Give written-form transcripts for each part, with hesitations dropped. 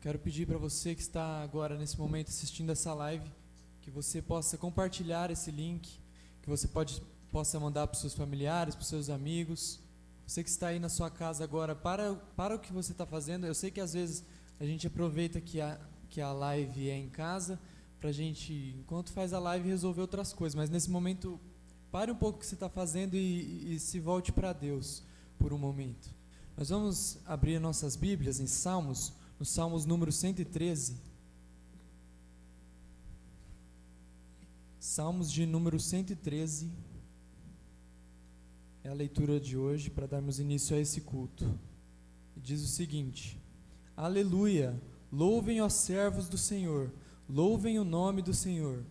Quero pedir para você que está agora nesse momento assistindo essa live, que você possa compartilhar esse link, que você possa mandar para os seus familiares, para os seus amigos. Você que está aí na sua casa agora, para o que você está fazendo. Eu sei que às vezes a gente aproveita que a live é em casa, para a gente, enquanto faz a live, resolver outras coisas, mas nesse momento, pare um pouco o que você está fazendo e se volte para Deus por um momento. Nós vamos abrir nossas Bíblias em Salmos, no Salmos número 113. Salmos de número 113 é a leitura de hoje para darmos início a esse culto. E diz o seguinte: Aleluia! Louvem os servos do Senhor, louvem o nome do Senhor.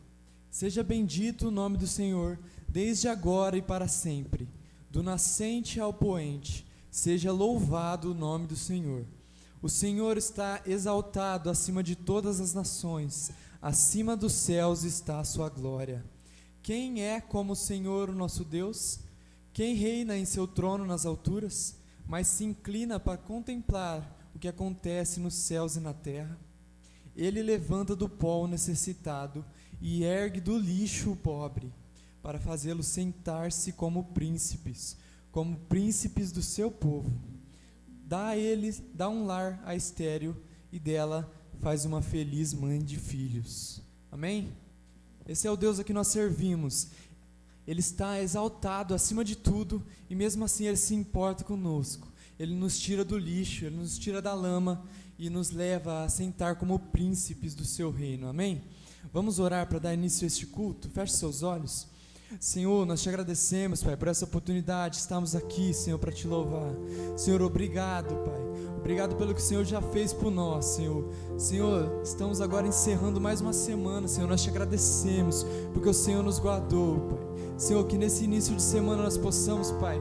Seja bendito o nome do Senhor, desde agora e para sempre. Do nascente ao poente, seja louvado o nome do Senhor. O Senhor está exaltado acima de todas as nações, acima dos céus está a sua glória. Quem é como o Senhor, o nosso Deus? Quem reina em seu trono nas alturas, mas se inclina para contemplar o que acontece nos céus e na terra? Ele levanta do pó o necessitado e ergue do lixo o pobre, para fazê-lo sentar-se como príncipes do seu povo. Dá um lar a estéril e dela faz uma feliz mãe de filhos. Amém? Esse é o Deus a que nós servimos. Ele está exaltado acima de tudo e mesmo assim Ele se importa conosco. Ele nos tira do lixo, Ele nos tira da lama e nos leva a sentar como príncipes do seu reino. Amém? Vamos orar para dar início a este culto. Feche seus olhos. Senhor, nós te agradecemos, Pai, por essa oportunidade. Estamos aqui, Senhor, para te louvar. Senhor, obrigado, Pai. Obrigado pelo que o Senhor já fez por nós, Senhor. Senhor, estamos agora encerrando mais uma semana, Senhor. Nós te agradecemos porque o Senhor nos guardou, Pai. Senhor, que nesse início de semana nós possamos, Pai,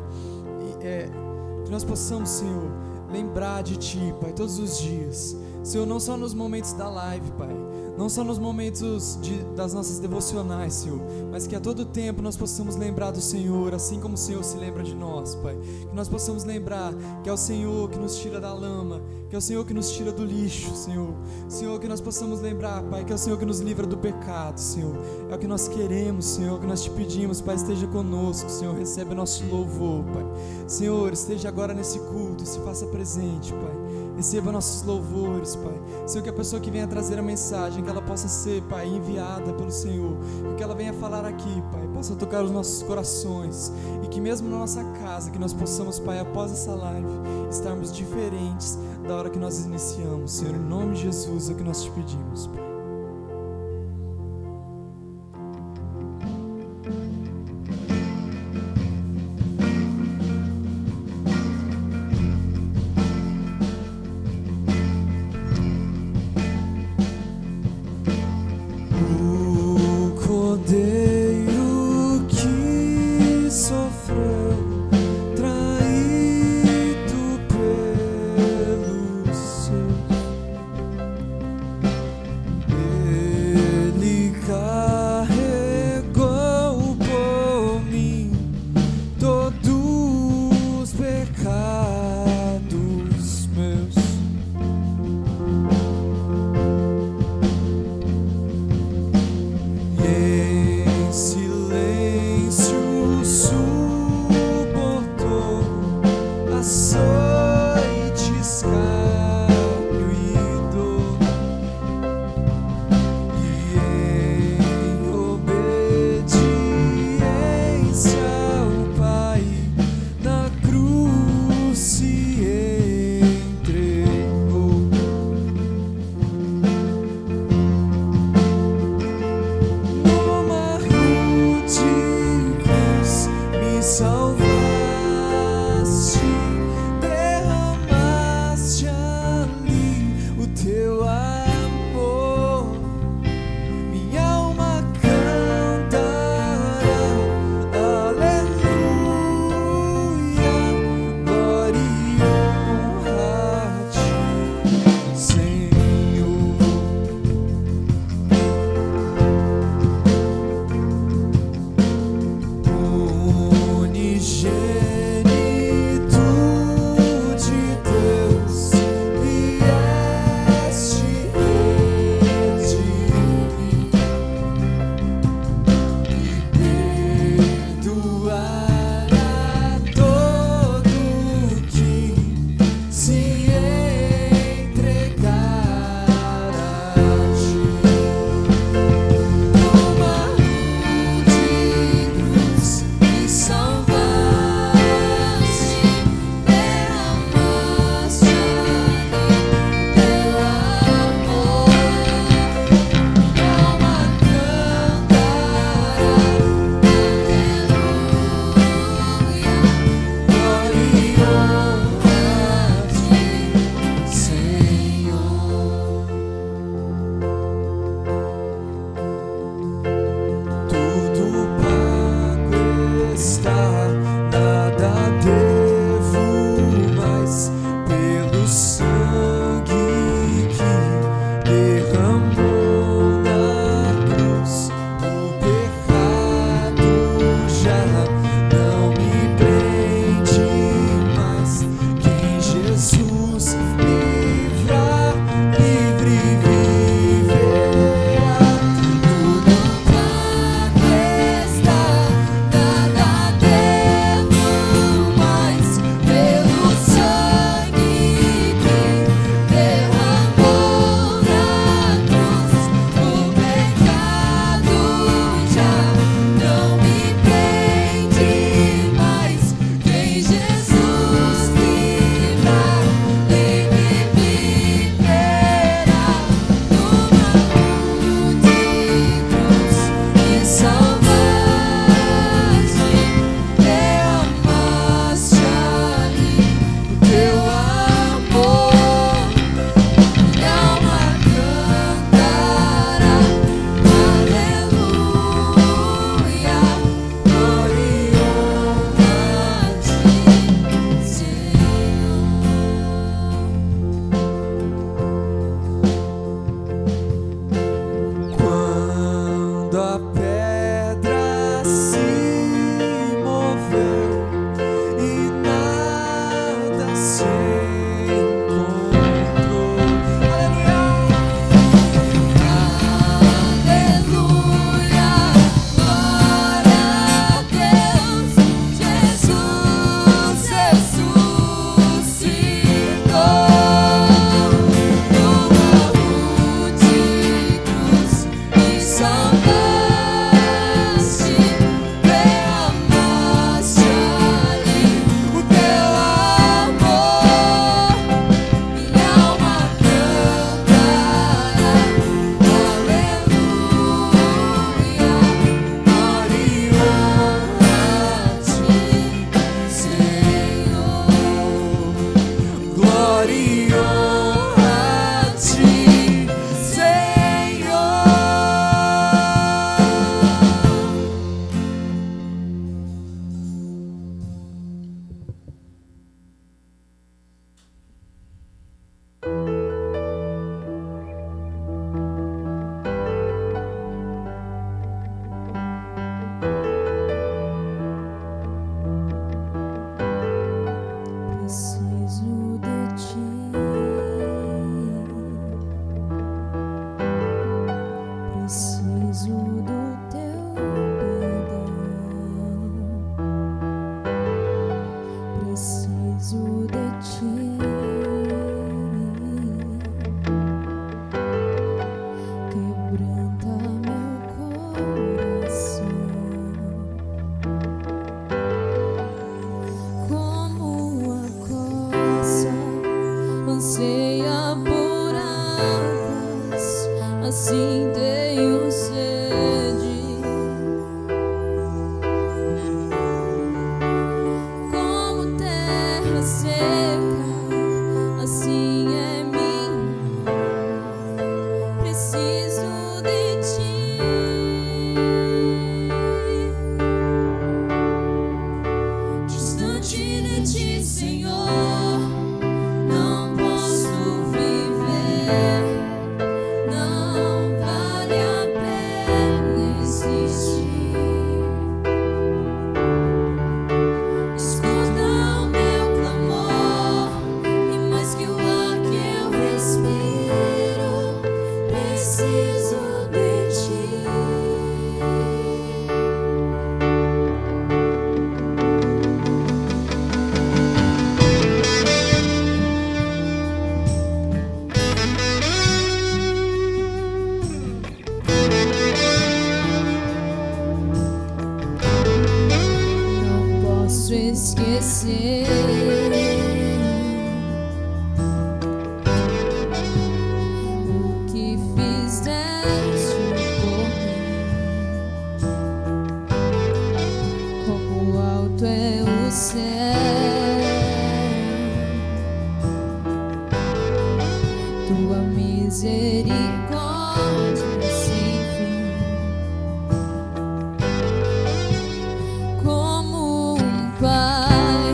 que nós possamos, Senhor, lembrar de Ti, Pai, todos os dias. Senhor, não só nos momentos da live, Pai, não só nos momentos das nossas devocionais, Senhor, mas que a todo tempo nós possamos lembrar do Senhor, assim como o Senhor se lembra de nós, Pai. Que nós possamos lembrar que é o Senhor que nos tira da lama, que é o Senhor que nos tira do lixo, Senhor. Senhor, que nós possamos lembrar, Pai, que é o Senhor que nos livra do pecado, Senhor. É o que nós queremos, Senhor, é o que nós te pedimos, Pai, esteja conosco, Senhor, recebe o nosso louvor, Pai. Senhor, esteja agora nesse culto e se faça presente, Pai. Receba nossos louvores, Pai. Senhor, que a pessoa que venha trazer a mensagem, que ela possa ser, Pai, enviada pelo Senhor, e que ela venha falar aqui, Pai, possa tocar os nossos corações, e que mesmo na nossa casa, que nós possamos, Pai, após essa live, estarmos diferentes da hora que nós iniciamos, Senhor, em nome de Jesus é o que nós te pedimos, Pai. a pedra se moveu e nada se encontrou. Aleluia, glória a Deus, Jesus ressuscitou. No morro de cruz me salvaste, derramaste ali o teu amor. Minha alma cantará, aleluia, glória e honra a ti, Senhor. Glória e honra a ti, Senhor. Preciso de ti, preciso do teu perdão, preciso de ti, quebranta meu coração. Como a coça anseia por águas, assim tenho sede. Como terra seca, assim é minha alma. Preciso de ti. Distante de ti, Senhor, não posso viver. Não vale a pena existir. Escuta o meu clamor, e mais que o ar que eu respiro, preciso de ti. Não posso esquecer o que fizeste por mim. Como alto é o céu, tua misericórdia sem fim. Como um pai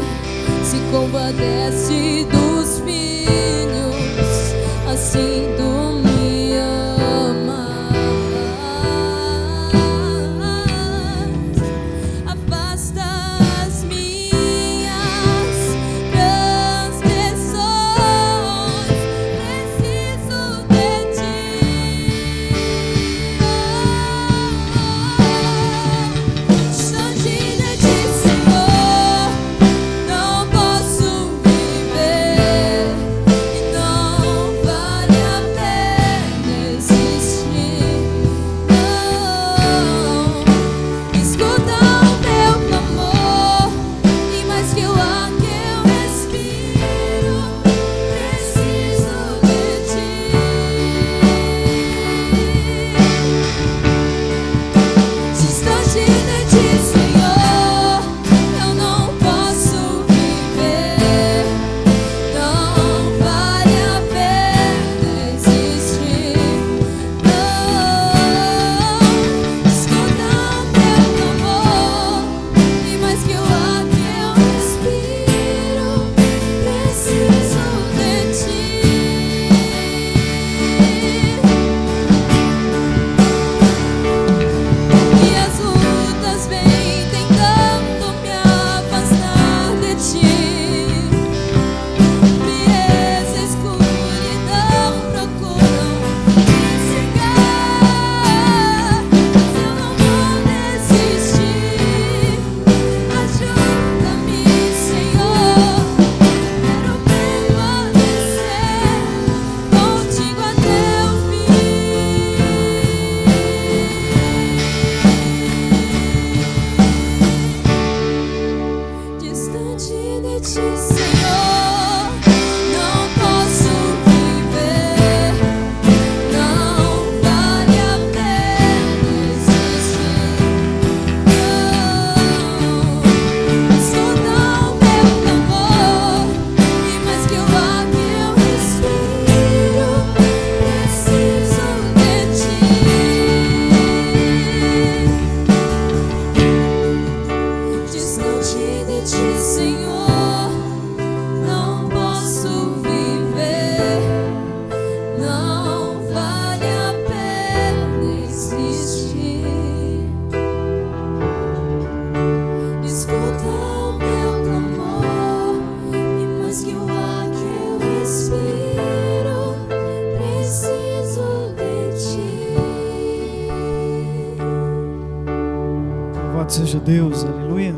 Louvado seja Deus, aleluia.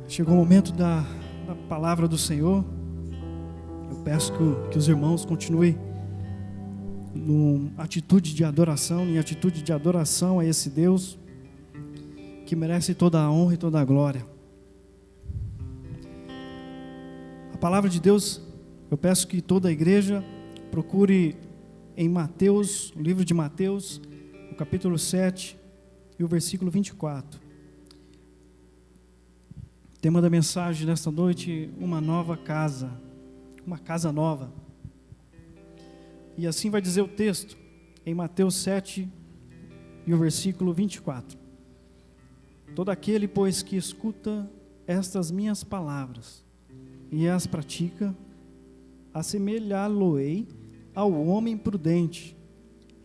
Chegou o momento da palavra do Senhor. Eu peço que os irmãos continuem em atitude de adoração a esse Deus que merece toda a honra e toda a glória. A palavra de Deus, eu peço que toda a igreja procure em Mateus, o livro de Mateus, o capítulo 7 e o versículo 24. O tema da mensagem nesta noite: uma nova casa, uma casa nova. E assim vai dizer o texto, em Mateus 7 e o versículo 24. Todo aquele, pois, que escuta estas minhas palavras e as pratica, assemelhá-lo-ei ao homem prudente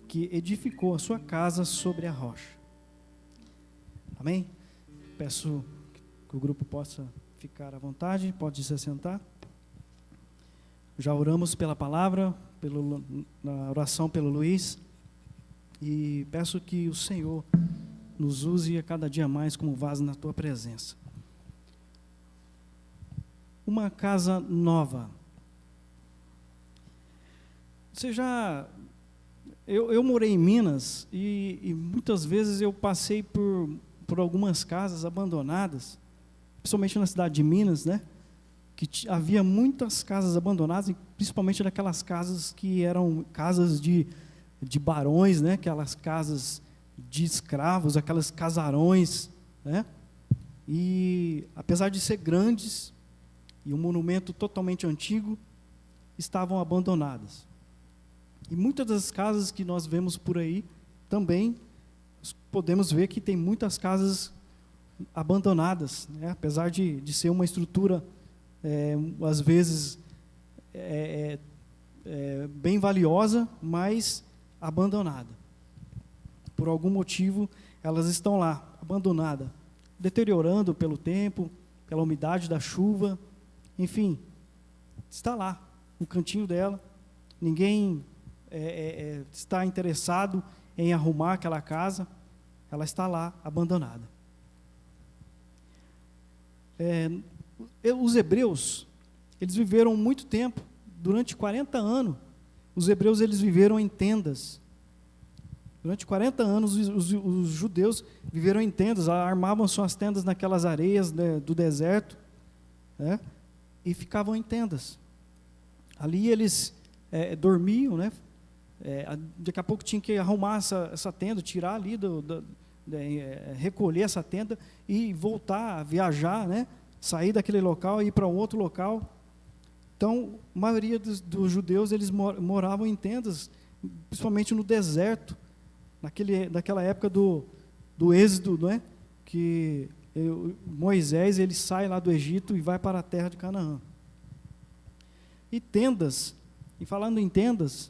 que edificou a sua casa sobre a rocha. Amém? Peço que o grupo possa ficar à vontade, pode se assentar. Já oramos pela palavra, na oração pelo Luiz, e peço que o Senhor nos use a cada dia mais como vaso na tua presença. Uma casa nova. Eu morei em Minas e muitas vezes eu passei por algumas casas abandonadas, principalmente na cidade de Minas, né? Que havia muitas casas abandonadas, principalmente daquelas casas que eram casas de barões, né? Aquelas casas de escravos, aquelas casarões, né? E apesar de ser grandes e um monumento totalmente antigo, estavam abandonadas. E muitas das casas que nós vemos por aí também podemos ver que tem muitas casas abandonadas, né? Apesar de ser uma estrutura às vezes bem valiosa, mas abandonada. Por algum motivo elas estão lá, abandonadas, deteriorando pelo tempo, pela umidade da chuva, enfim, está lá, no cantinho dela. Ninguém está interessado em arrumar aquela casa, ela está lá, abandonada. Os hebreus, eles viveram muito tempo, durante 40 anos, os hebreus eles viveram em tendas. Durante 40 anos, os judeus viveram em tendas, armavam suas tendas naquelas areias, né, do deserto, né, e ficavam em tendas. Ali eles dormiam, né, daqui a pouco tinha que arrumar essa tenda, tirar ali, recolher essa tenda e voltar a viajar, né, sair daquele local e ir para um outro local. Então, a maioria dos judeus, eles moravam em tendas, principalmente no deserto, naquela época do êxodo, né? Que Moisés, ele sai lá do Egito e vai para a terra de Canaã. E tendas, e falando em tendas,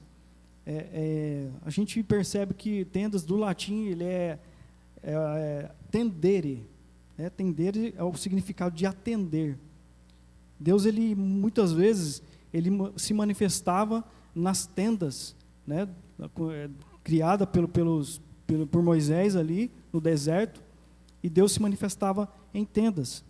a gente percebe que tendas do latim, ele tendere. Tendere é o significado de atender. Deus, ele muitas vezes, ele se manifestava nas tendas, né, criada por Moisés ali no deserto, e Deus se manifestava em tendas.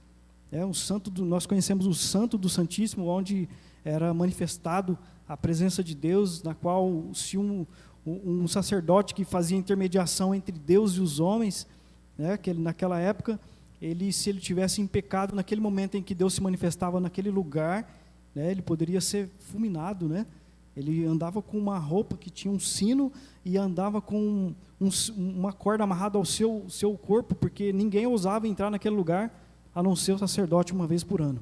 Nós conhecemos o Santo do Santíssimo, onde era manifestado a presença de Deus, na qual se um sacerdote que fazia intermediação entre Deus e os homens, né, que naquela época, se ele tivesse em pecado, naquele momento em que Deus se manifestava naquele lugar, né, ele poderia ser fulminado, né? Ele andava com uma roupa que tinha um sino e andava com uma corda amarrada ao seu corpo, porque ninguém ousava entrar naquele lugar, a não ser o sacerdote uma vez por ano.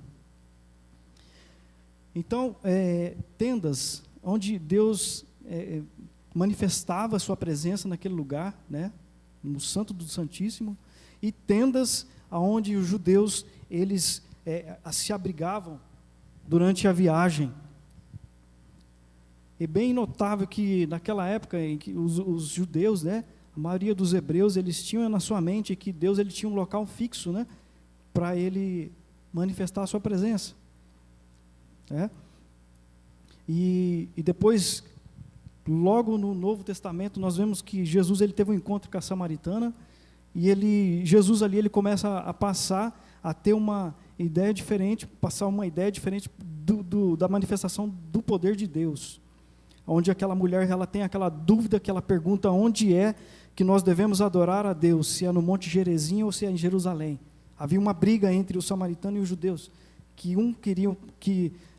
Então, tendas, onde Deus manifestava a sua presença naquele lugar, né, no Santo do Santíssimo, e tendas onde os judeus, eles se abrigavam durante a viagem. É bem notável que naquela época em que os judeus, né, a maioria dos hebreus, eles tinham na sua mente que Deus, ele tinha um local fixo, né, para ele manifestar a sua presença. E depois, logo no Novo Testamento, nós vemos que Jesus, ele teve um encontro com a samaritana, E Jesus ali, ele começa a passar a ter uma ideia diferente, da manifestação do poder de Deus. Onde aquela mulher, ela tem aquela dúvida, que ela pergunta onde é que nós devemos adorar a Deus, se é no Monte Gerizim ou se é em Jerusalém. Havia uma briga entre os samaritanos e os judeus, que um queria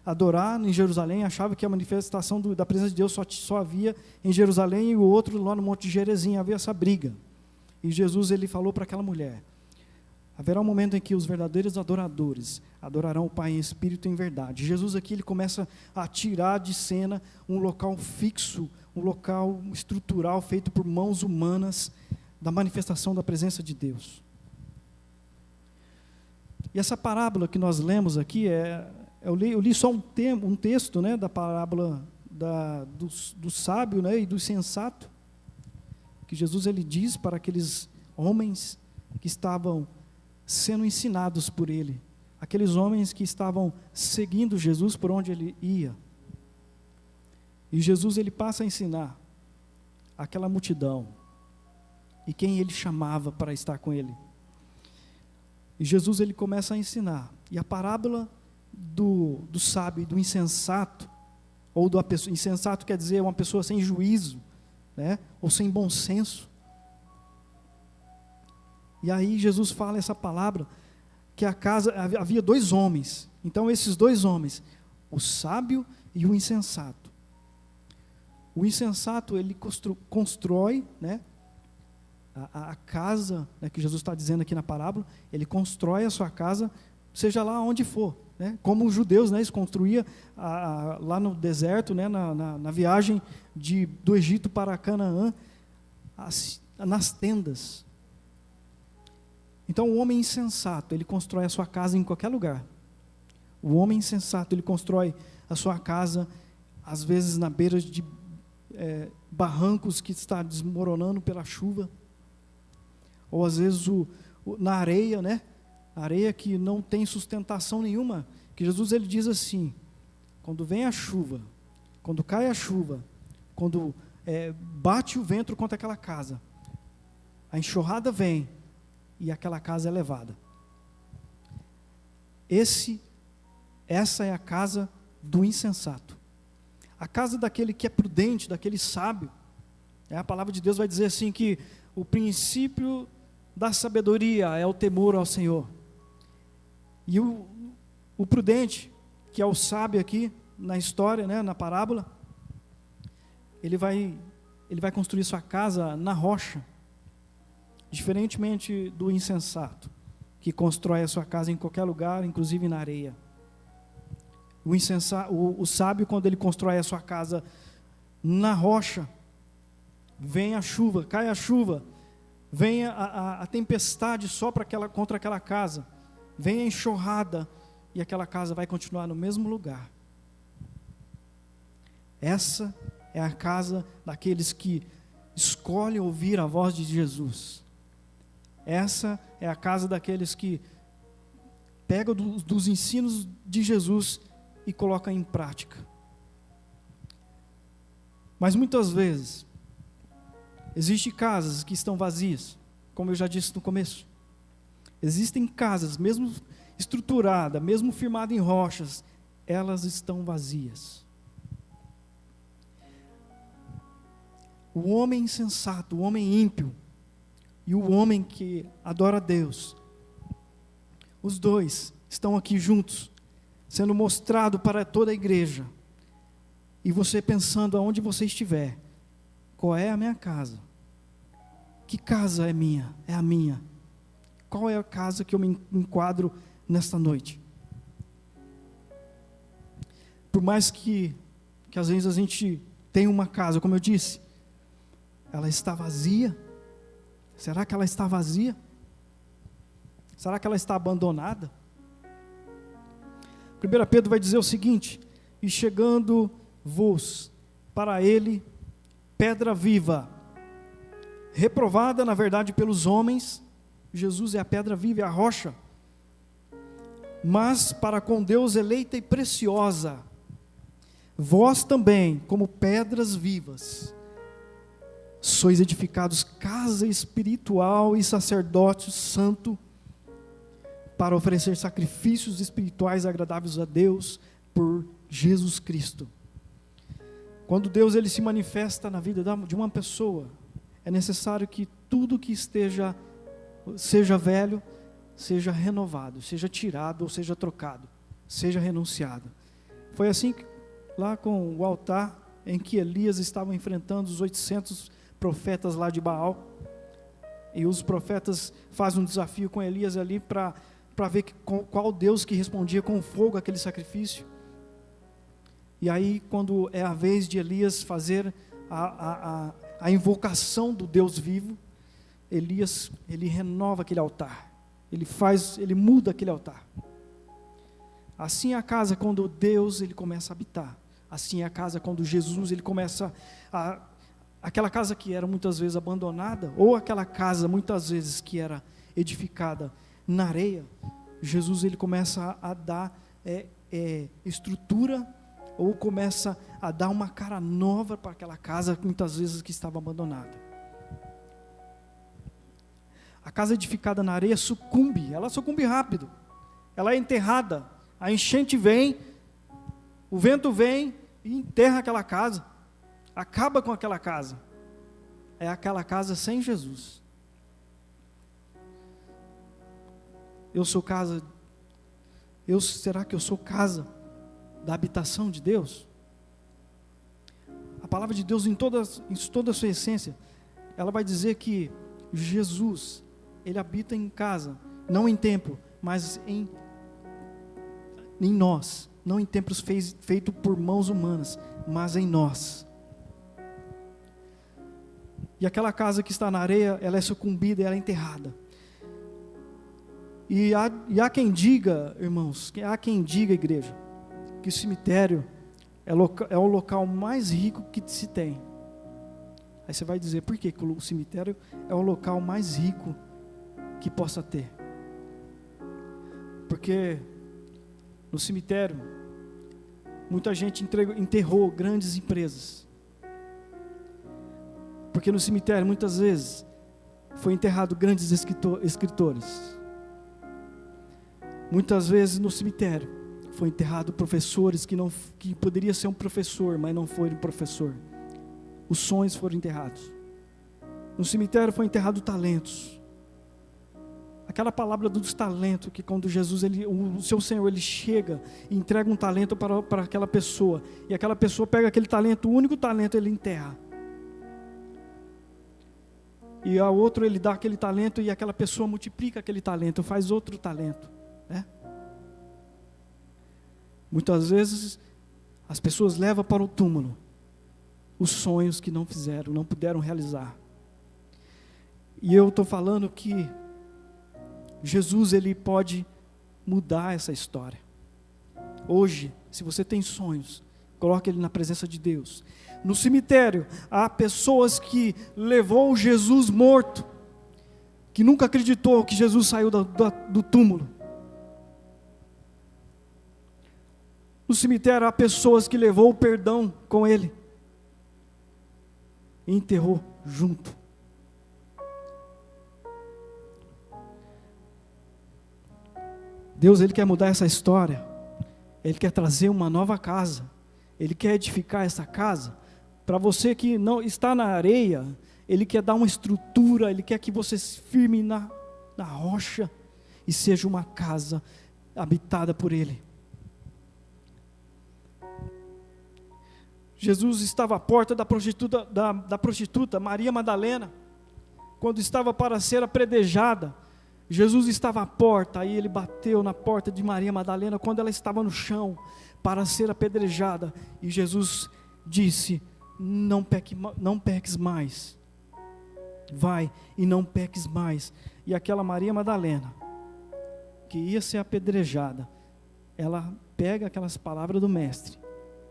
adorar em Jerusalém, achava que a manifestação da presença de Deus só havia em Jerusalém, e o outro lá no Monte Gerizim. Havia essa briga. E Jesus, ele falou para aquela mulher: haverá um momento em que os verdadeiros adoradores adorarão o Pai em espírito e em verdade. Jesus aqui, ele começa a tirar de cena um local fixo, um local estrutural feito por mãos humanas, da manifestação da presença de Deus. E essa parábola que nós lemos aqui, eu li só um texto, né, da parábola do sábio, né, e do sensato, que Jesus, ele diz para aqueles homens que estavam sendo ensinados por ele, aqueles homens que estavam seguindo Jesus por onde ele ia. E Jesus, ele passa a ensinar aquela multidão e quem ele chamava para estar com ele. E Jesus, ele começa a ensinar. E a parábola do sábio e do insensato, ou do insensato quer dizer uma pessoa sem juízo, né, ou sem bom senso. E aí Jesus fala essa palavra, que havia dois homens. Então esses dois homens, o sábio e o insensato. O insensato, ele constrói, né, a casa, né, que Jesus está dizendo aqui na parábola, ele constrói a sua casa, seja lá onde for, né, como os judeus, né, eles construíam lá no deserto, né, na viagem do Egito para Canaã, nas tendas. Então o homem insensato, ele constrói a sua casa em qualquer lugar. O homem insensato, ele constrói a sua casa, às vezes na beira de barrancos que está desmoronando pela chuva, ou às vezes na areia, né? Areia que não tem sustentação nenhuma, que Jesus, ele diz assim: quando vem a chuva, quando cai a chuva, quando bate o vento contra aquela casa, a enxurrada vem e aquela casa é levada. Essa é a casa do insensato. A casa daquele que é prudente, daquele sábio. A palavra de Deus vai dizer assim que o princípio da sabedoria é o temor ao Senhor. E o prudente, que é o sábio aqui na história, né, na parábola, ele vai construir sua casa na rocha, diferentemente do insensato, que constrói a sua casa em qualquer lugar, inclusive na areia. O sábio, quando ele constrói a sua casa na rocha, vem a chuva, cai a chuva, vem a tempestade, sopra contra aquela casa, vem a enxurrada, e aquela casa vai continuar no mesmo lugar. Essa é a casa daqueles que escolhem ouvir a voz de Jesus. Essa é a casa daqueles que pegam dos ensinos de Jesus e colocam em prática. Mas muitas vezes, existem casas que estão vazias, como eu já disse no começo. Existem casas, mesmo estruturadas, mesmo firmadas em rochas, elas estão vazias. O homem insensato, o homem ímpio, e o homem que adora a Deus, os dois estão aqui juntos, sendo mostrado para toda a igreja, e você pensando aonde você estiver, qual é a minha casa? Que casa é minha? É a minha. Qual é a casa que eu me enquadro nesta noite? Por mais que às vezes a gente tenha uma casa, como eu disse, ela está vazia. Será que ela está vazia? Será que ela está abandonada? 1 Pedro vai dizer o seguinte: e chegando-vos para ele, pedra viva, reprovada na verdade pelos homens. Jesus é a pedra viva, é a rocha, mas para com Deus eleita e preciosa. Vós também, como pedras vivas, sois edificados casa espiritual e sacerdócio santo, para oferecer sacrifícios espirituais agradáveis a Deus por Jesus Cristo. Quando Deus ele se manifesta na vida de uma pessoa, é necessário que tudo que seja velho, seja renovado, seja tirado ou seja trocado, seja renunciado. Foi assim que, lá com o altar em que Elias estava enfrentando os 800 profetas lá de Baal, e os profetas fazem um desafio com Elias ali para ver qual Deus que respondia com fogo aquele sacrifício. E aí, quando é a vez de Elias fazer a invocação do Deus vivo, Elias, ele renova aquele altar, ele muda aquele altar. Assim é a casa quando Deus ele começa a habitar. Assim é a casa quando Jesus ele começa aquela casa que era muitas vezes abandonada, ou aquela casa muitas vezes que era edificada na areia, Jesus ele começa a dar estrutura, ou começa a dar uma cara nova para aquela casa muitas vezes que estava abandonada. A casa edificada na areia ela sucumbe rápido, ela é enterrada, a enchente vem, o vento vem e enterra aquela casa, acaba com aquela casa. É aquela casa sem Jesus. Será que eu sou casa da habitação de Deus? A palavra de Deus em toda a sua essência, ela vai dizer que Jesus, ele habita em casa, não em templo, mas em nós, não em templos feitos por mãos humanas, mas em nós. E aquela casa que está na areia, ela é sucumbida, ela é enterrada. E há quem diga, irmãos, igreja, que o cemitério é o local mais rico que se tem. Aí você vai dizer, por que o cemitério é o local mais rico que possa ter? Porque no cemitério, muita gente enterrou grandes empresas. Porque no cemitério, muitas vezes, foi enterrado grandes escritores. Muitas vezes no cemitério, foi enterrado professores que poderia ser um professor, mas não foi um professor. Os sonhos foram enterrados. No cemitério foi enterrado talentos. Aquela palavra dos talentos, que quando Jesus, o seu Senhor, ele chega e entrega um talento para aquela pessoa, e aquela pessoa pega aquele talento, o único talento, ele enterra. E a outro ele dá aquele talento, e aquela pessoa multiplica aquele talento, faz outro talento, né? Muitas vezes as pessoas levam para o túmulo os sonhos que não puderam realizar. E eu estou falando que Jesus ele pode mudar essa história. Hoje, se você tem sonhos, coloque ele na presença de Deus. No cemitério, há pessoas que levou Jesus morto, que nunca acreditou que Jesus saiu do túmulo. No cemitério, há pessoas que levou o perdão com ele e enterrou junto. Deus ele quer mudar essa história. Ele quer trazer uma nova casa. Ele quer edificar essa casa. Para você que não está na areia, Ele quer dar uma estrutura, Ele quer que você se firme na rocha e seja uma casa habitada por Ele. Jesus estava à porta da prostituta Maria Madalena, quando estava para ser apedrejada. Jesus estava à porta, aí ele bateu na porta de Maria Madalena, quando ela estava no chão, para ser apedrejada, e Jesus disse, não peques mais, vai e não peques mais. E aquela Maria Madalena, que ia ser apedrejada, ela pega aquelas palavras do mestre,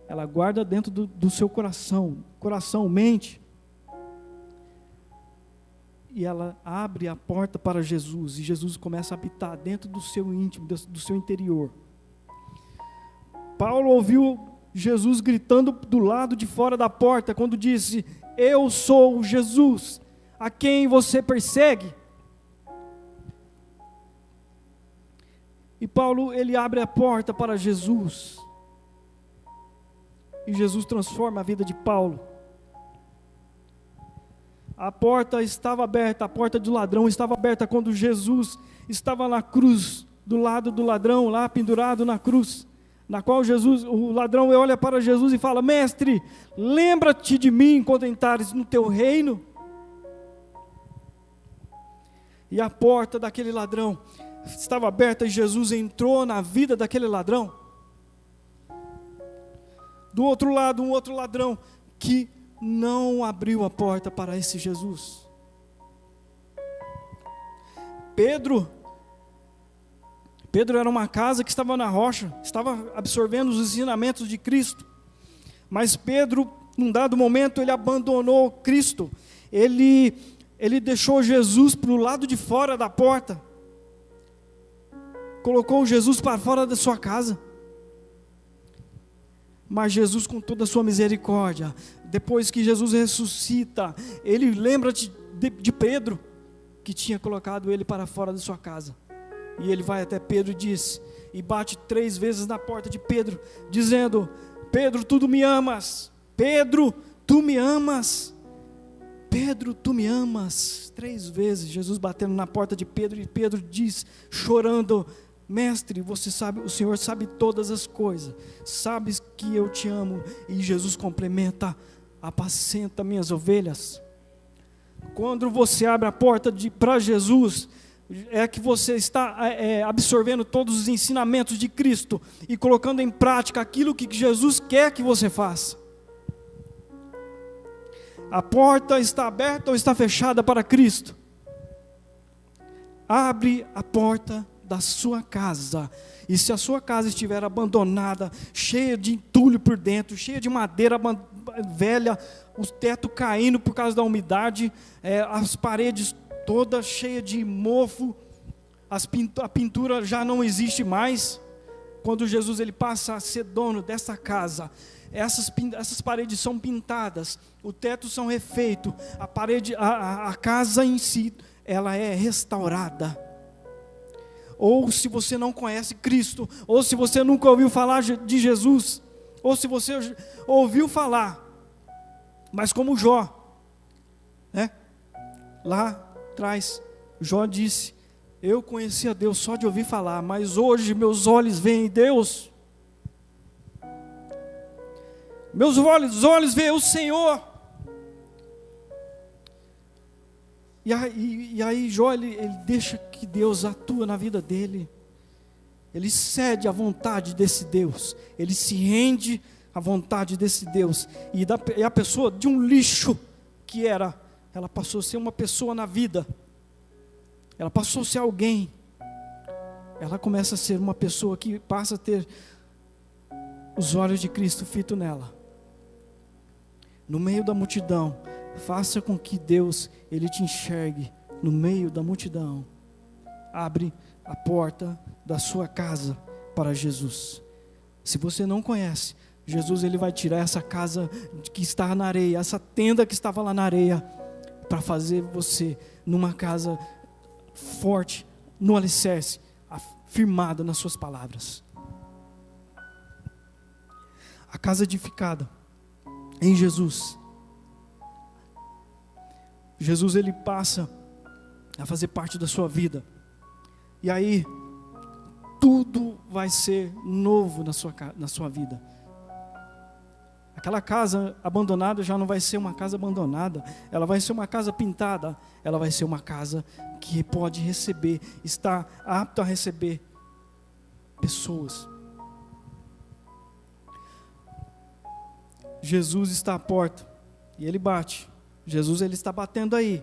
ela guarda dentro do seu coração, mente, e ela abre a porta para Jesus, e Jesus começa a habitar dentro do seu íntimo, do seu interior. Paulo ouviu Jesus gritando do lado de fora da porta, quando disse, Eu sou Jesus, a quem você persegue. E Paulo, ele abre a porta para Jesus. E Jesus transforma a vida de Paulo. A porta estava aberta, a porta do ladrão estava aberta quando Jesus estava na cruz, do lado do ladrão, lá pendurado na cruz, na qual o ladrão olha para Jesus e fala: Mestre, lembra-te de mim quando entrares no teu reino. E a porta daquele ladrão estava aberta e Jesus entrou na vida daquele ladrão. Do outro lado, um outro ladrão que não abriu a porta para esse Jesus. Pedro era uma casa que estava na rocha, estava absorvendo os ensinamentos de Cristo. Mas Pedro, num dado momento, ele abandonou Cristo. Ele deixou Jesus para o lado de fora da porta. Colocou Jesus para fora da sua casa. Mas Jesus, com toda a sua misericórdia, depois que Jesus ressuscita, ele lembra de Pedro, que tinha colocado ele para fora da sua casa. E ele vai até Pedro e diz, e bate 3 vezes na porta de Pedro, dizendo: Pedro, tu me amas. Pedro, tu me amas. Pedro, tu me amas. 3 vezes Jesus batendo na porta de Pedro, e Pedro diz, chorando: Mestre, você sabe, o Senhor sabe todas as coisas, sabes que eu te amo. E Jesus complementa: apacenta minhas ovelhas. Quando você abre a porta para Jesus, é que você está absorvendo todos os ensinamentos de Cristo e colocando em prática aquilo que Jesus quer que você faça. A porta está aberta ou está fechada para Cristo? Abre a porta da sua casa, e se a sua casa estiver abandonada, cheia de entulho por dentro, cheia de madeira velha, o teto caindo por causa da umidade, as paredes todas cheias de mofo, a pintura já não existe mais. Quando Jesus ele passa a ser dono dessa casa, essas paredes são pintadas, o teto são refeito, a casa em si, ela é restaurada. Ou se você não conhece Cristo, ou se você nunca ouviu falar de Jesus, ou se você ouviu falar, mas como Jó, né? Lá atrás, Jó disse: eu conhecia Deus só de ouvir falar, mas hoje meus olhos veem Deus. Meus olhos veem o Senhor. E aí Jó, ele deixa que Deus atua na vida dele. Ele cede à vontade desse Deus. Ele se rende à vontade desse Deus. E a pessoa de um lixo que era, ela passou a ser uma pessoa na vida. Ela passou a ser alguém. Ela começa a ser uma pessoa que passa a ter os olhos de Cristo fito nela. No meio da multidão, faça com que Deus, Ele te enxergue no meio da multidão. Abre a porta da sua casa para Jesus. Se você não conhece, Jesus ele vai tirar essa casa que está na areia, essa tenda que estava lá na areia, para fazer você numa casa forte, no alicerce, firmada nas suas palavras. A casa edificada em Jesus. Jesus ele passa a fazer parte da sua vida. E aí, tudo vai ser novo na sua vida. Aquela casa abandonada já não vai ser uma casa abandonada. Ela vai ser uma casa pintada. Ela vai ser uma casa que pode receber, está apta a receber pessoas. Jesus está à porta e Ele bate. Jesus ele está batendo aí.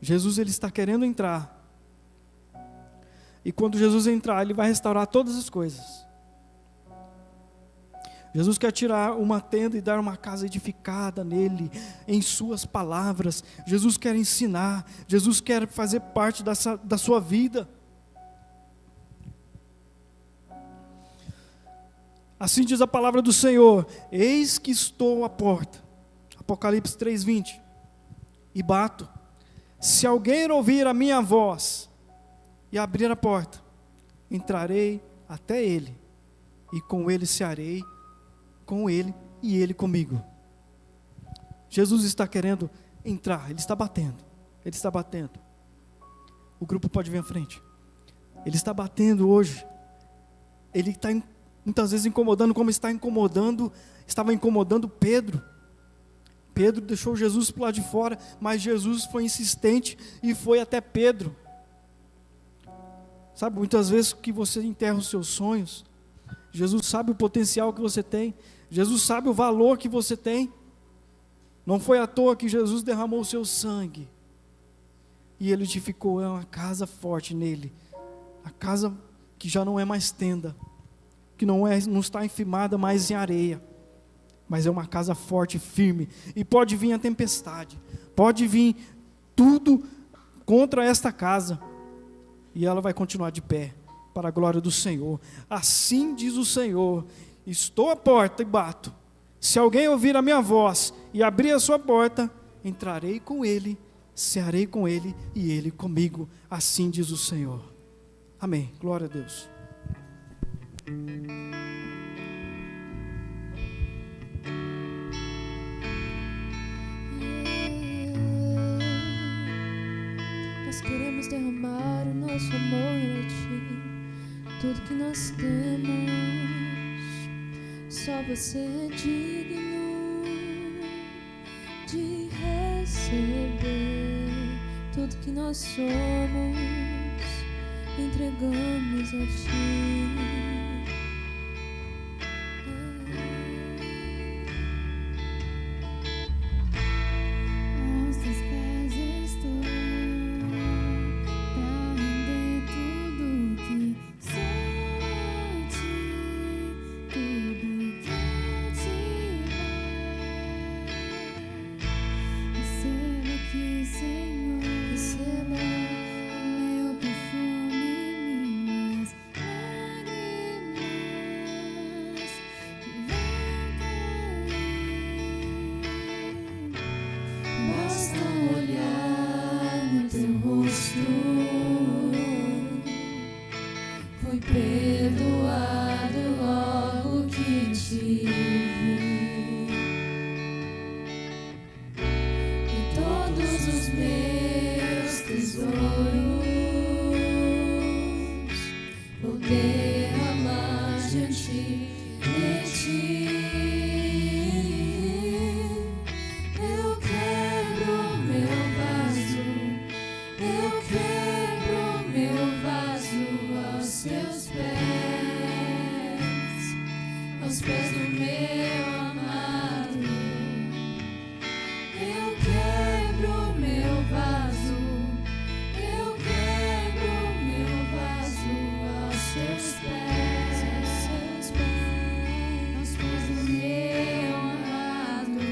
Jesus ele está querendo entrar. E quando Jesus entrar, Ele vai restaurar todas as coisas. Jesus quer tirar uma tenda e dar uma casa edificada nele, em suas palavras. Jesus quer ensinar. Jesus quer fazer parte da sua vida. Assim diz a palavra do Senhor: eis que estou à porta. A Apocalipse 3:20. E bato. Se alguém ouvir a minha voz e abrir a porta, entrarei até ele, e com ele cearei, com ele e ele comigo. Jesus está querendo entrar, ele está batendo. Ele está batendo. O grupo pode vir à frente. Ele está batendo hoje. Ele está muitas vezes incomodando, como estava incomodando Pedro. Pedro deixou Jesus para lá de fora, mas Jesus foi insistente e foi até Pedro. Sabe, muitas vezes que você enterra os seus sonhos, Jesus sabe o potencial que você tem, Jesus sabe o valor que você tem. Não foi à toa que Jesus derramou o seu sangue e ele edificou uma casa forte nele, a casa que já não é mais tenda, que não está enfimada mais em areia, mas é uma casa forte e firme. E pode vir a tempestade, pode vir tudo contra esta casa, e ela vai continuar de pé, para a glória do Senhor. Assim diz o Senhor: estou à porta e bato. Se alguém ouvir a minha voz e abrir a sua porta, entrarei com ele, cearei com ele e ele comigo. Assim diz o Senhor. Amém. Glória a Deus. Nós queremos derramar o nosso amor a ti, tudo que nós temos. Só você é digno de receber tudo que nós somos, entregamos a ti. Aos teus pés estou, pra render tudo que sou a ti, tudo que eu tiver. Receba aqui, Senhor, receba o meu perfume, minhas lágrimas que vão cair. Basta olhar no teu rosto, fui perdoado logo que te vi, e todos os meus tesouros vou derramar diante de ti. Eu quebro meu vaso, eu quebro meu vaso aos seus pés do meu amado. Eu quebro meu vaso, eu quebro meu vaso aos seus pés do meu amado.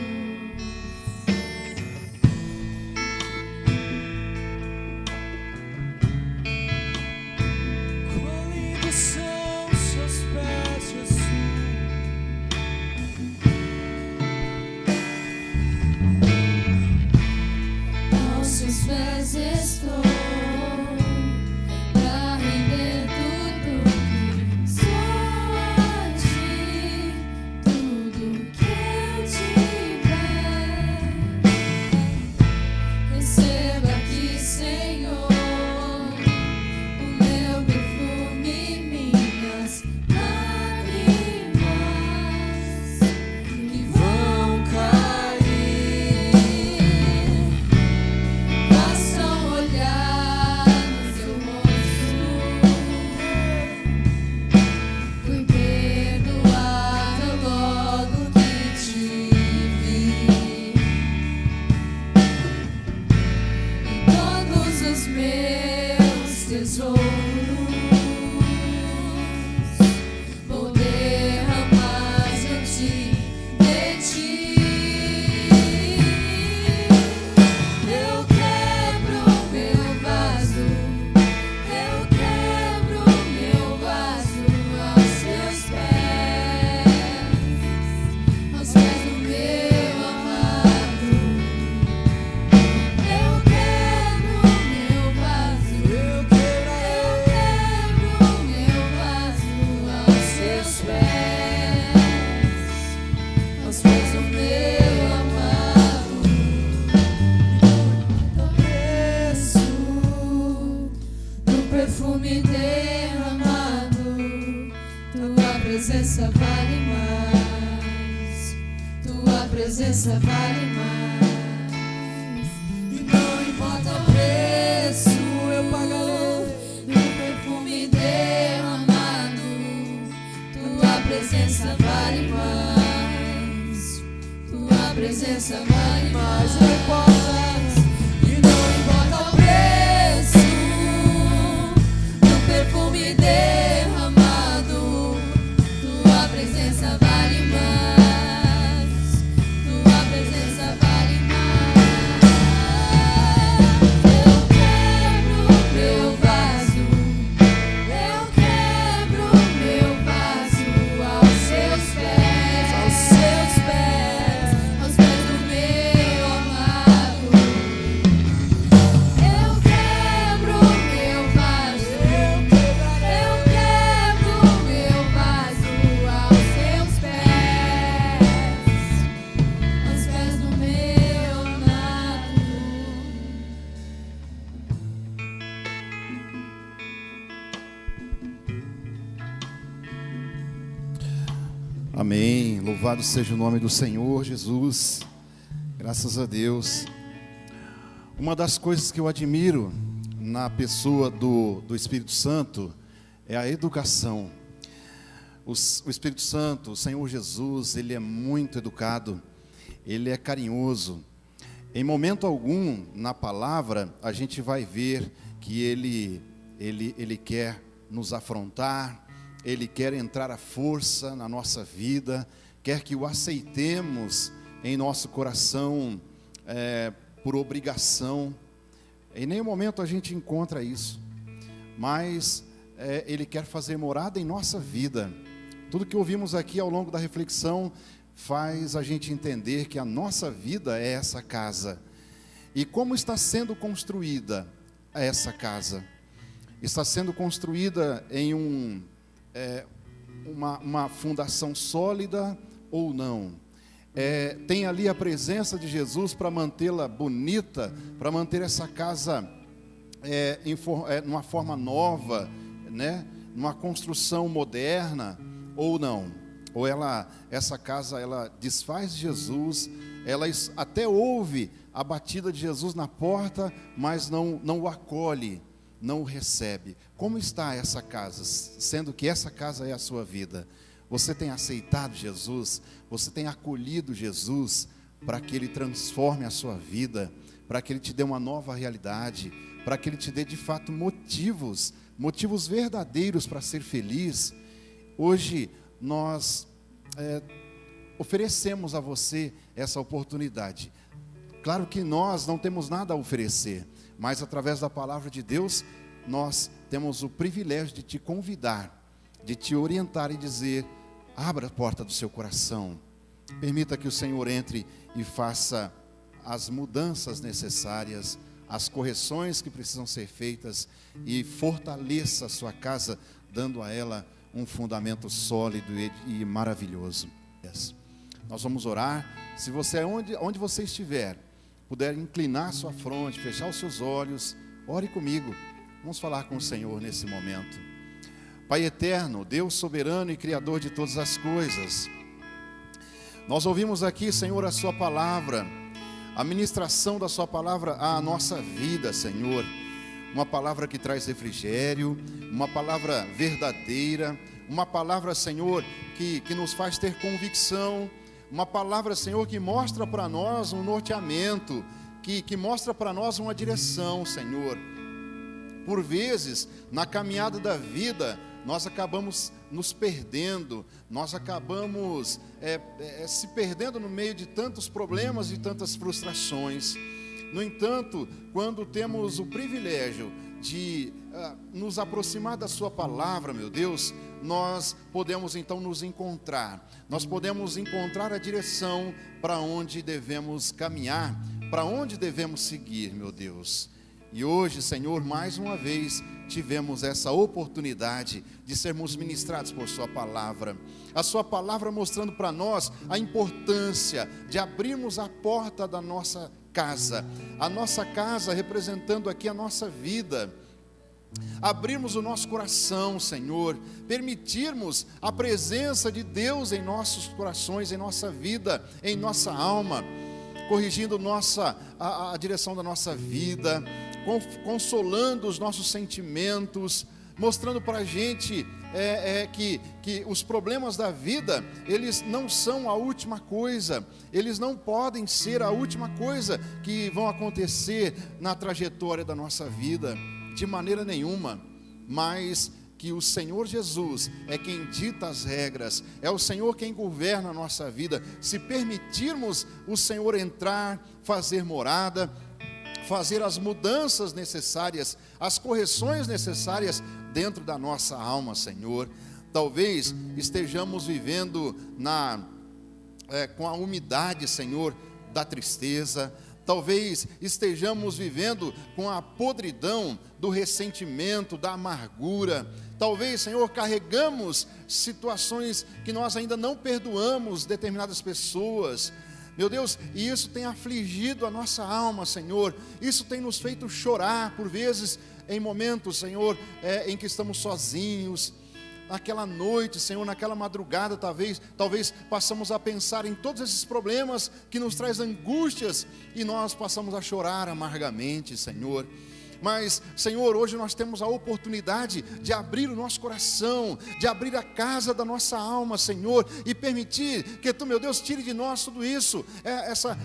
Quão lindos são seus pés, Jesus. Aos seus pés estou, pra render tudo que sou a ti, tudo que eu tiver. Receba aqui, Senhor, o meu perfume, minhas lágrimas que vão cair. Basta olhar no teu rosto, fui perdoada logo que te vi, e todos os meus tesouros vou derramar diante de ti. Eu quebro meu vaso, eu quebro meu vaso aos seus pés do meu amado. presença vale mais. Tua presença vale mais. E não importa o preço, eu pagarei do perfume derramado. Tua presença vale mais. Tua presença vale mais. Não importa. E não importa o preço do perfume derramado. Tua presença vale mais. Tua presença vale mais. Eu quebro meu vaso. Eu quebro meu vaso aos seus pés. Aos seus pés. Aos pés do meu amado. Eu quebro meu vaso. Eu quebro meu vaso aos seus pés. Aos pés do meu amado. Amém. Louvado seja o nome do Senhor Jesus. Graças a Deus. Uma das coisas que eu admiro na pessoa do Espírito Santo é a educação. O Espírito Santo, o Senhor Jesus, ele é muito educado, ele é carinhoso. Em momento algum, na palavra, a gente vai ver que ele quer nos afrontar, ele quer entrar à força na nossa vida, quer que o aceitemos em nosso coração por obrigação. Em nenhum momento a gente encontra isso, mas ele quer fazer morada em nossa vida. Tudo que ouvimos aqui ao longo da reflexão faz a gente entender que a nossa vida é essa casa. E como está sendo construída essa casa? Está sendo construída em uma fundação sólida ou não? Tem ali a presença de Jesus para mantê-la bonita, para manter essa casa numa forma nova, né? Numa construção moderna, ou não? Ou essa casa ela desfaz Jesus, ela até ouve a batida de Jesus na porta, mas não o acolhe, não o recebe. Como está essa casa, sendo que essa casa é a sua vida? Você tem aceitado Jesus? Você tem acolhido Jesus para que Ele transforme a sua vida, para que Ele te dê uma nova realidade, para que Ele te dê de fato motivos verdadeiros para ser feliz? Hoje nós oferecemos a você essa oportunidade. Claro que nós não temos nada a oferecer, mas através da palavra de Deus, nós temos o privilégio de te convidar, de te orientar e dizer: abra a porta do seu coração, permita que o Senhor entre e faça as mudanças necessárias, as correções que precisam ser feitas, e fortaleça a sua casa, dando a ela um fundamento sólido e maravilhoso. Nós vamos orar. Se você, onde você estiver, puder inclinar sua fronte, fechar os seus olhos, ore comigo. Vamos falar com o Senhor nesse momento. Pai eterno, Deus soberano e Criador de todas as coisas, nós ouvimos aqui, Senhor, a sua palavra, a ministração da sua palavra à nossa vida, Senhor. Uma palavra que traz refrigério, uma palavra verdadeira, uma palavra, Senhor, que nos faz ter convicção, uma palavra, Senhor, que mostra para nós um norteamento, que mostra para nós uma direção, Senhor. Por vezes, na caminhada da vida, nós acabamos nos perdendo, nós acabamos se perdendo no meio de tantos problemas e tantas frustrações. No entanto, quando temos o privilégio de nos aproximar da sua palavra, meu Deus, nós podemos então nos encontrar, nós podemos encontrar a direção para onde devemos caminhar, para onde devemos seguir, meu Deus. E hoje, Senhor, mais uma vez tivemos essa oportunidade de sermos ministrados por sua palavra. A sua palavra mostrando para nós a importância de abrirmos a porta da nossa casa. A nossa casa representando aqui a nossa vida. abrirmos o nosso coração, Senhor, permitirmos a presença de Deus em nossos corações, em nossa vida, em nossa alma, corrigindo a direção da nossa vida, consolando os nossos sentimentos, mostrando para a gente que os problemas da vida, eles não são a última coisa, eles não podem ser a última coisa que vão acontecer na trajetória da nossa vida, de maneira nenhuma, mas que o Senhor Jesus é quem dita as regras, é o Senhor quem governa a nossa vida. Se permitirmos o Senhor entrar, fazer morada, fazer as mudanças necessárias, as correções necessárias dentro da nossa alma, Senhor, talvez estejamos vivendo com a umidade, Senhor, da tristeza. Talvez estejamos vivendo com a podridão do ressentimento, da amargura. Talvez, Senhor, carregamos situações que nós ainda não perdoamos determinadas pessoas. Meu Deus, e isso tem afligido a nossa alma, Senhor. Isso tem nos feito chorar, por vezes, em momentos, Senhor, em que estamos sozinhos. Naquela noite, Senhor, naquela madrugada, talvez passamos a pensar em todos esses problemas que nos trazem angústias e nós passamos a chorar amargamente, Senhor. Mas, Senhor, hoje nós temos a oportunidade de abrir o nosso coração, de abrir a casa da nossa alma, Senhor, e permitir que Tu, meu Deus, tire de nós tudo isso,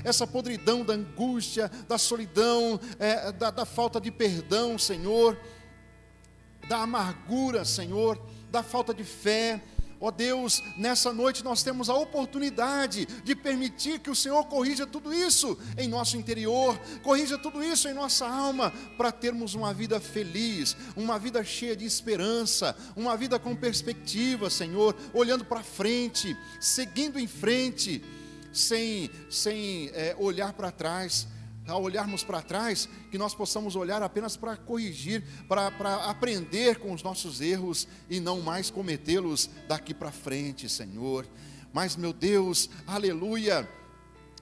essa podridão da angústia, da solidão, da falta de perdão, Senhor, da amargura, Senhor, da falta de fé. Ó Deus, nessa noite nós temos a oportunidade de permitir que o Senhor corrija tudo isso em nosso interior, corrija tudo isso em nossa alma, para termos uma vida feliz, uma vida cheia de esperança, uma vida com perspectiva, Senhor, olhando para frente, seguindo em frente, sem olhar para trás. Ao olharmos para trás, que nós possamos olhar apenas para corrigir, para aprender com os nossos erros e não mais cometê-los daqui para frente, Senhor. Mas, meu Deus, aleluia,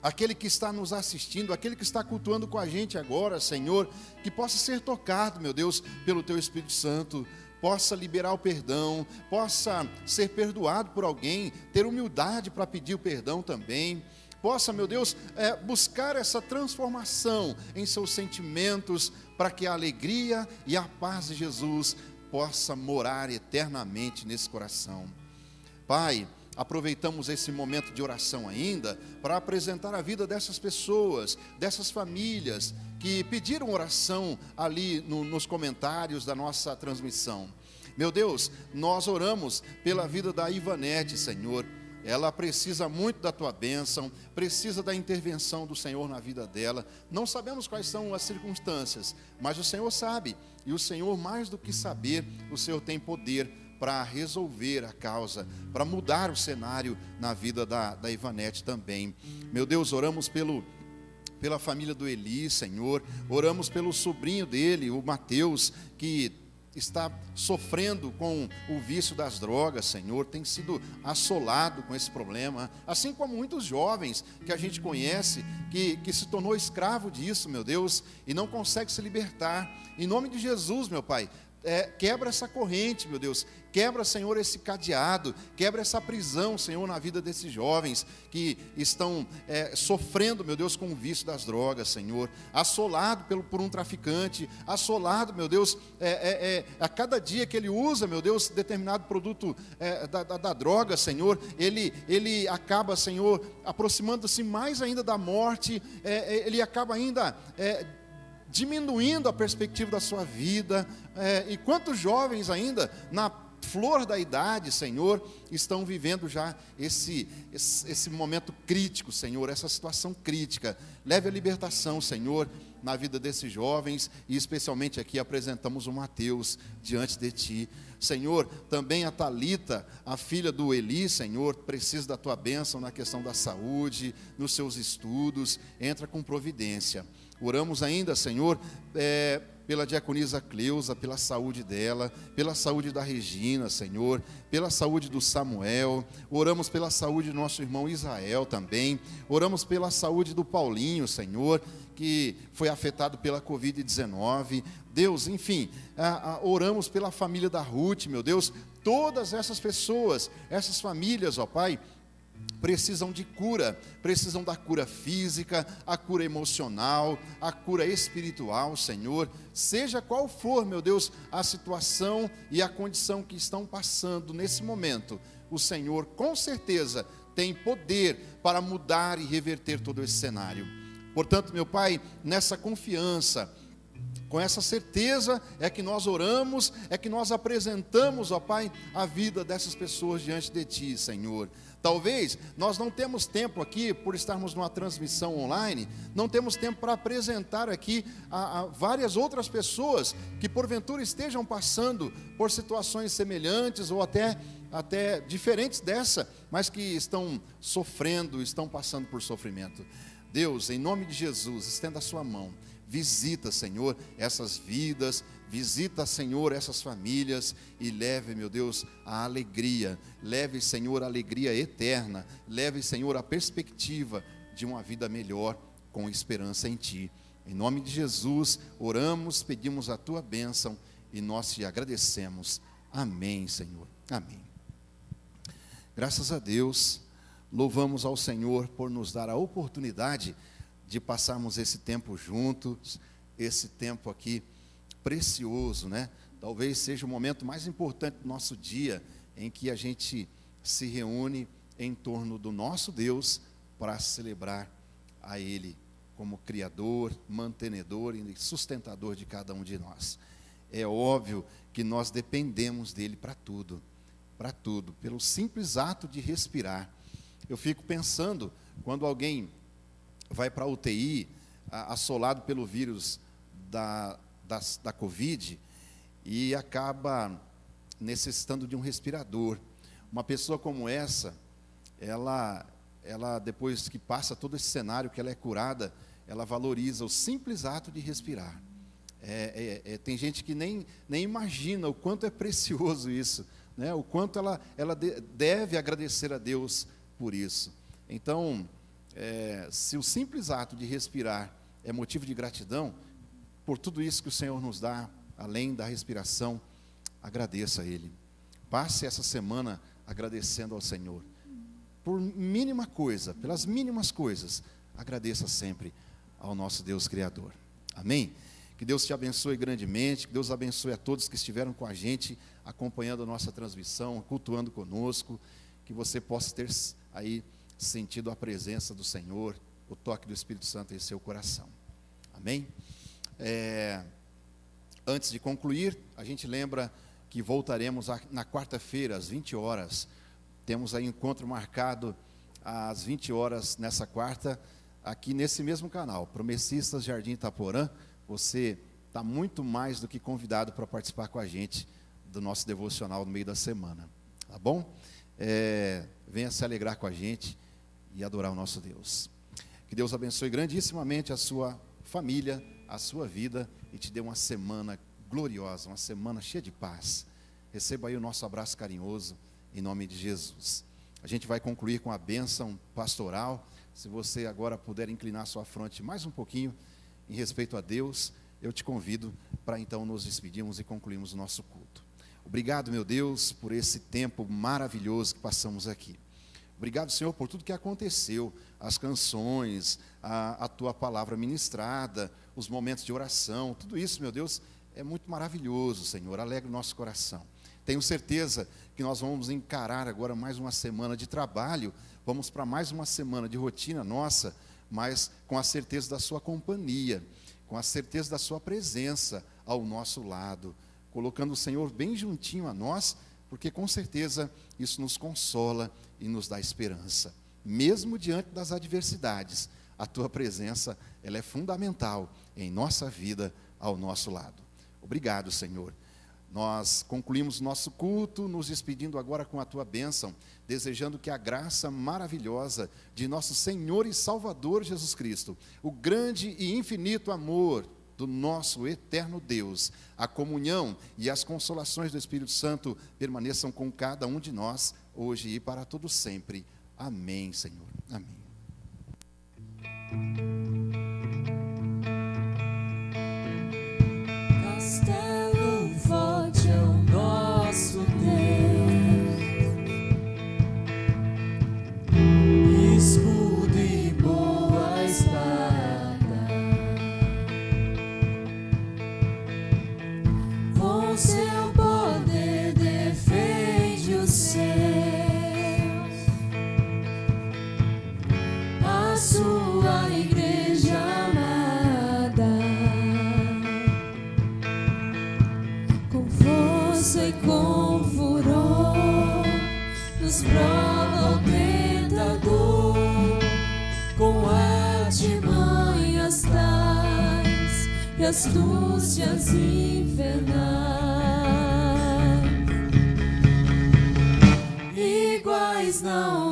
aquele que está nos assistindo, aquele que está cultuando com a gente agora, Senhor, que possa ser tocado, meu Deus, pelo Teu Espírito Santo, possa liberar o perdão, possa ser perdoado por alguém, ter humildade para pedir o perdão também. Possa, meu Deus, buscar essa transformação em seus sentimentos, para que a alegria e a paz de Jesus possa morar eternamente nesse coração. Pai, aproveitamos esse momento de oração ainda, para apresentar a vida dessas pessoas, dessas famílias, que pediram oração ali nos comentários da nossa transmissão. Meu Deus, nós oramos pela vida da Ivanete, Senhor. Ela precisa muito da Tua bênção, precisa da intervenção do Senhor na vida dela. Não sabemos quais são as circunstâncias, mas o Senhor sabe. E o Senhor, mais do que saber, o Senhor tem poder para resolver a causa, para mudar o cenário na vida da Ivanete também. Meu Deus, oramos pela família do Eli, Senhor. Oramos pelo sobrinho dele, o Mateus, que está sofrendo com o vício das drogas, Senhor, tem sido assolado com esse problema, assim como muitos jovens que a gente conhece, que se tornou escravo disso, meu Deus, e não consegue se libertar. Em nome de Jesus, meu Pai, quebra essa corrente, meu Deus, quebra, Senhor, esse cadeado, quebra essa prisão, Senhor, na vida desses jovens que estão sofrendo, meu Deus, com o vício das drogas, Senhor, assolado por um traficante, assolado, meu Deus, a cada dia que ele usa, meu Deus, determinado produto da droga, Senhor, ele acaba, Senhor, aproximando-se mais ainda da morte, ele acaba ainda diminuindo a perspectiva da sua vida, e quantos jovens ainda, na flor da idade, Senhor, estão vivendo já esse momento crítico, Senhor, essa situação crítica. Leve a libertação, Senhor, na vida desses jovens, e especialmente aqui apresentamos o Mateus diante de Ti. Senhor, também a Talita, a filha do Eli, Senhor, precisa da Tua bênção na questão da saúde, nos seus estudos, entra com providência. Oramos ainda, Senhor, pela diaconisa Cleusa, pela saúde dela, pela saúde da Regina, Senhor, pela saúde do Samuel. Oramos pela saúde do nosso irmão Israel também. Oramos pela saúde do Paulinho, Senhor, que foi afetado pela Covid-19. Deus, enfim, oramos pela família da Ruth, meu Deus. Todas essas pessoas, essas famílias, ó Pai, precisam de cura, precisam da cura física, a cura emocional, a cura espiritual, Senhor. Seja qual for, meu Deus, a situação e a condição que estão passando nesse momento, o Senhor com certeza tem poder para mudar e reverter todo esse cenário. Portanto, meu Pai, nessa confiança, com essa certeza é que nós oramos, é que nós apresentamos, ó Pai, a vida dessas pessoas diante de Ti, Senhor. Talvez nós não temos tempo aqui, por estarmos numa transmissão online, não temos tempo para apresentar aqui a várias outras pessoas que porventura estejam passando por situações semelhantes ou até diferentes dessa, mas que estão sofrendo, estão passando por sofrimento. Deus, em nome de Jesus, estenda a sua mão. Visita, Senhor, essas vidas, visita, Senhor, essas famílias e leve, meu Deus, a alegria. Leve, Senhor, a alegria eterna. Leve, Senhor, a perspectiva de uma vida melhor com esperança em Ti. Em nome de Jesus, oramos, pedimos a Tua bênção e nós te agradecemos. Amém, Senhor. Amém. Graças a Deus, louvamos ao Senhor por nos dar a oportunidade de passarmos esse tempo juntos, esse tempo aqui precioso, né? Talvez seja o momento mais importante do nosso dia, em que a gente se reúne em torno do nosso Deus para celebrar a Ele como Criador, mantenedor e sustentador de cada um de nós. É óbvio que nós dependemos dEle para tudo, pelo simples ato de respirar. Eu fico pensando, quando alguém vai para a UTI, assolado pelo vírus da Covid, e acaba necessitando de um respirador. Uma pessoa como essa, ela depois que passa todo esse cenário, que ela é curada, ela valoriza o simples ato de respirar. Tem gente que nem imagina o quanto é precioso isso, né? O quanto ela deve agradecer a Deus por isso. Então, se o simples ato de respirar é motivo de gratidão, por tudo isso que o Senhor nos dá, além da respiração, agradeça a Ele. Passe essa semana agradecendo ao Senhor. Por mínima coisa, pelas mínimas coisas, agradeça sempre ao nosso Deus Criador. Amém? Que Deus te abençoe grandemente, que Deus abençoe a todos que estiveram com a gente, acompanhando a nossa transmissão, cultuando conosco, que você possa ter aí sentido a presença do Senhor, o toque do Espírito Santo em seu coração. Amém? Antes de concluir, a gente lembra que voltaremos na quarta-feira, às 20 horas. Temos aí encontro marcado às 20 horas nessa quarta, aqui nesse mesmo canal, Promessistas Jardim Itaporã. Você está muito mais do que convidado para participar com a gente do nosso devocional no meio da semana. Tá bom? Venha se alegrar com a gente e adorar o nosso Deus. Que Deus abençoe grandissimamente a sua família, a sua vida e te dê uma semana gloriosa, uma semana cheia de paz. Receba aí o nosso abraço carinhoso em nome de Jesus. A gente vai concluir com a bênção pastoral. Se você agora puder inclinar sua fronte mais um pouquinho em respeito a Deus, eu te convido para então nos despedirmos e concluirmos o nosso culto. Obrigado, meu Deus, por esse tempo maravilhoso que passamos aqui. Obrigado, Senhor, por tudo que aconteceu, as canções, a Tua palavra ministrada, os momentos de oração, tudo isso, meu Deus, é muito maravilhoso, Senhor, alegra o nosso coração. Tenho certeza que nós vamos encarar agora mais uma semana de trabalho, vamos para mais uma semana de rotina nossa, mas com a certeza da Sua companhia, com a certeza da Sua presença ao nosso lado, colocando o Senhor bem juntinho a nós, porque com certeza isso nos consola e nos dá esperança. Mesmo diante das adversidades, a Tua presença, ela é fundamental em nossa vida, ao nosso lado. Obrigado, Senhor. Nós concluímos nosso culto, nos despedindo agora com a Tua bênção, desejando que a graça maravilhosa de nosso Senhor e Salvador Jesus Cristo, o grande e infinito amor do nosso eterno Deus, a comunhão e as consolações do Espírito Santo permaneçam com cada um de nós, hoje e para todo sempre. Amém, Senhor. Amém. seu poder defende os céus, a sua igreja amada, com força e com furor, nos prova o tentador, com artimanhas tais e astúcias infernais. Iguais não